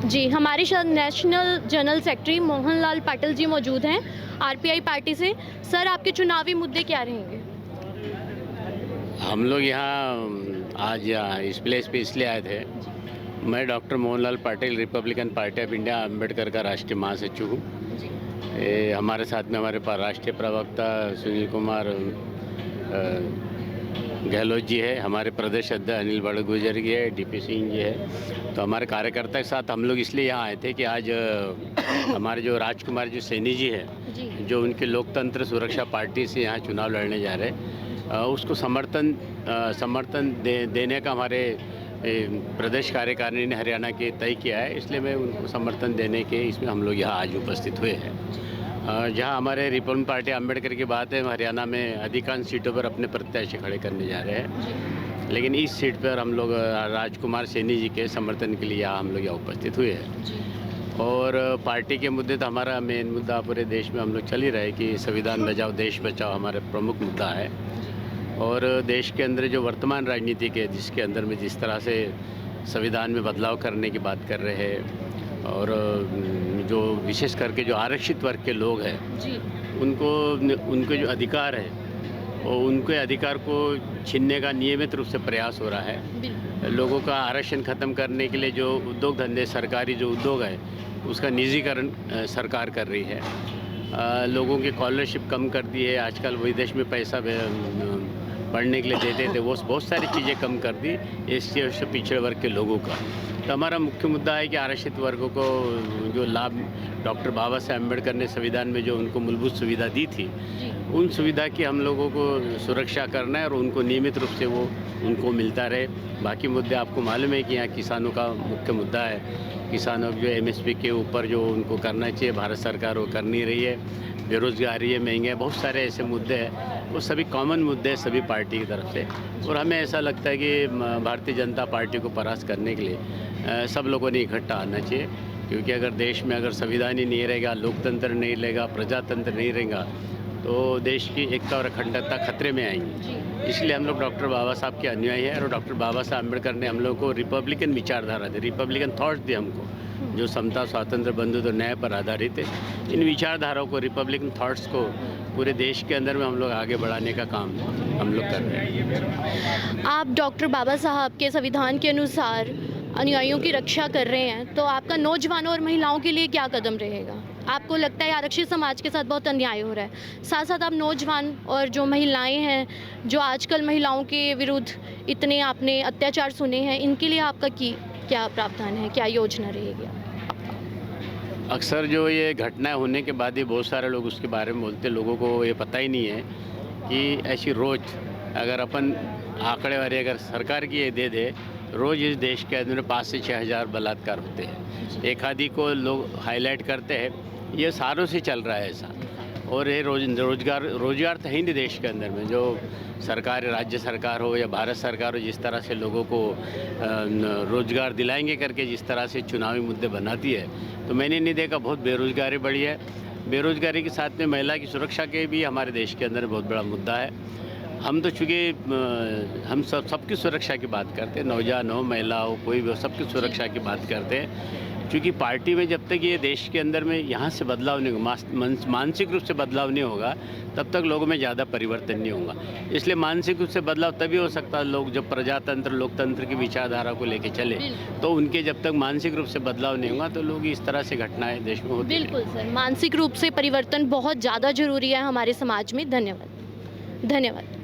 जी, हमारे साथ national general secretary Mohanlal Patil ji मौजूद हैं आरपीआई पार्टी से। सर, आपके चुनावी मुद्दे क्या रहेंगे? हम लोग आज यहाँ इस प्लेस पे इसलिए आए थे। मैं doctor Mohanlal Patil, Republican party of India, Ambedkar का राष्ट्रीय महासचिव हूँ। हमारे साथ में हमारे पास राष्ट्रीय प्रवक्ता सुनील कुमार गहलोत जी है, हमारे प्रदेश अध्यक्ष अनिल बड़गुजर जी है, डीपी सिंह जी है। तो हमारे कार्यकर्ता के साथ हम लोग इसलिए यहाँ आए थे कि आज हमारे जो राजकुमार जी सैनी जी है, जो उनके लोकतंत्र सुरक्षा पार्टी से यहाँ चुनाव लड़ने जा रहे हैं, उसको समर्थन देने का हमारे प्रदेश कार्यकारिणी ने हरियाणा के तय किया है। इसलिए मैं उनको समर्थन देने के इसमें हम लोग यहाँ आज उपस्थित हुए हैं। जहाँ हमारे रिपब्लिकन पार्टी अम्बेडकर की बात है, हरियाणा में अधिकांश सीटों पर अपने प्रत्याशी खड़े करने जा रहे हैं, लेकिन इस सीट पर हम लोग राजकुमार सैनी जी के समर्थन के लिए हम लोग यहाँ उपस्थित हुए हैं। और पार्टी के मुद्दे तो हमारा मेन मुद्दा पूरे देश में हम लोग चल ही रहे कि संविधान बचाओ देश बचाओ हमारा प्रमुख मुद्दा है। और देश के अंदर जो वर्तमान राजनीति के जिसके अंदर में जिस तरह से संविधान में बदलाव करने की बात कर रहे हैं, और जो विशेष करके जो आरक्षित वर्ग के लोग हैं उनके जो अधिकार है और उनके अधिकार को छीनने का नियमित रूप से प्रयास हो रहा है। लोगों का आरक्षण ख़त्म करने के लिए जो उद्योग धंधे, सरकारी जो उद्योग है उसका निजीकरण सरकार कर रही है। लोगों की स्कॉलरशिप कम कर दी है। आजकल विदेश में पैसा पढ़ने के लिए देते थे, वो बहुत सारी चीज़ें कम कर दी एससी और पिछड़े वर्ग के लोगों का। तो हमारा मुख्य मुद्दा है कि आरक्षित वर्गों को जो लाभ डॉक्टर बाबा साहेब अम्बेडकर ने संविधान में जो उनको मूलभूत सुविधा दी थी, उन सुविधा की हम लोगों को सुरक्षा करना है और उनको नियमित रूप से वो उनको मिलता रहे। बाकी मुद्दे आपको मालूम है कि यहाँ किसानों का मुख्य मुद्दा है। किसानों जो एमएसपी के ऊपर जो उनको करना चाहिए, भारत सरकार वो कर नहीं रही है। बेरोज़गारी है, महंगे, बहुत सारे ऐसे मुद्दे हैं, वो सभी कॉमन मुद्दे हैं सभी पार्टी की तरफ से। और हमें ऐसा लगता है कि भारतीय जनता पार्टी को परास्त करने के लिए सब लोगों ने इकट्ठा आना चाहिए, क्योंकि अगर देश में अगर संविधान ही नहीं रहेगा, लोकतंत्र नहीं रहेगा, प्रजातंत्र नहीं रहेगा, तो देश की एकता और अखंडता खतरे में आएंगी। इसलिए हम लोग डॉक्टर बाबा साहब के अनुयायी हैं और डॉक्टर बाबा साहब अम्बेडकर ने हम लोग को रिपब्लिकन विचारधारा दी, रिपब्लिकन थॉट्स दिए हमको, जो समता, स्वातंत्र्य, बंधुत्व और न्याय पर आधारित है। इन विचारधाराओं को, रिपब्लिकन थॉट्स को पूरे देश के अंदर में हम लोग आगे बढ़ाने का काम हम लोग कर रहे हैं। आप डॉक्टर बाबा साहब के संविधान के अनुसार अनुयायियों की रक्षा कर रहे हैं, तो आपका नौजवानों और महिलाओं के लिए क्या कदम रहेगा? आपको लगता है आरक्षित समाज के साथ बहुत अन्याय हो रहा है, साथ साथ आप नौजवान और जो महिलाएं हैं, जो आजकल महिलाओं के विरुद्ध इतने आपने अत्याचार सुने हैं, इनके लिए आपका क्या प्रावधान है, क्या योजना रहेगी? अक्सर जो ये घटनाएं होने के बाद ही बहुत सारे लोग उसके बारे में बोलते, लोगों को ये पता ही नहीं है कि ऐसी रोज़ अगर अपन आंकड़े वाले अगर सरकार की ये दे दे, रोज़ इस देश के अंदर 5 से 6 हज़ार बलात्कार होते हैं। एक आदि को लोग हाईलाइट करते हैं, ये सालों से चल रहा है ऐसा। और ये रोजगार तो है ही नहीं देश के अंदर में। जो सरकार, राज्य सरकार हो या भारत सरकार हो, जिस तरह से लोगों को रोजगार दिलाएंगे करके जिस तरह से चुनावी मुद्दे बनाती है, तो मैंने नहीं देखा। बहुत बेरोजगारी बढ़ी है। बेरोजगारी के साथ में महिला की सुरक्षा के भी हमारे देश के अंदर बहुत बड़ा मुद्दा है। हम तो चूँकि हम सबकी सुरक्षा की बात करते हैं, नौजवान हो, महिला हो, कोई भी हो, सबकी सुरक्षा की बात करते हैं। क्योंकि पार्टी में जब तक ये देश के अंदर में यहाँ से बदलाव नहीं होगा, मानसिक रूप से बदलाव नहीं होगा, तब तक लोगों में ज़्यादा परिवर्तन नहीं होगा। इसलिए मानसिक रूप से बदलाव तभी हो सकता है, लोग जब प्रजातंत्र, लोकतंत्र की विचारधारा को लेके चले, तो उनके जब तक मानसिक रूप से बदलाव नहीं होगा तो लोग इस तरह से घटनाएं देश में होती हैं। बिल्कुल सर, मानसिक रूप से परिवर्तन बहुत ज़्यादा जरूरी है हमारे समाज में। धन्यवाद।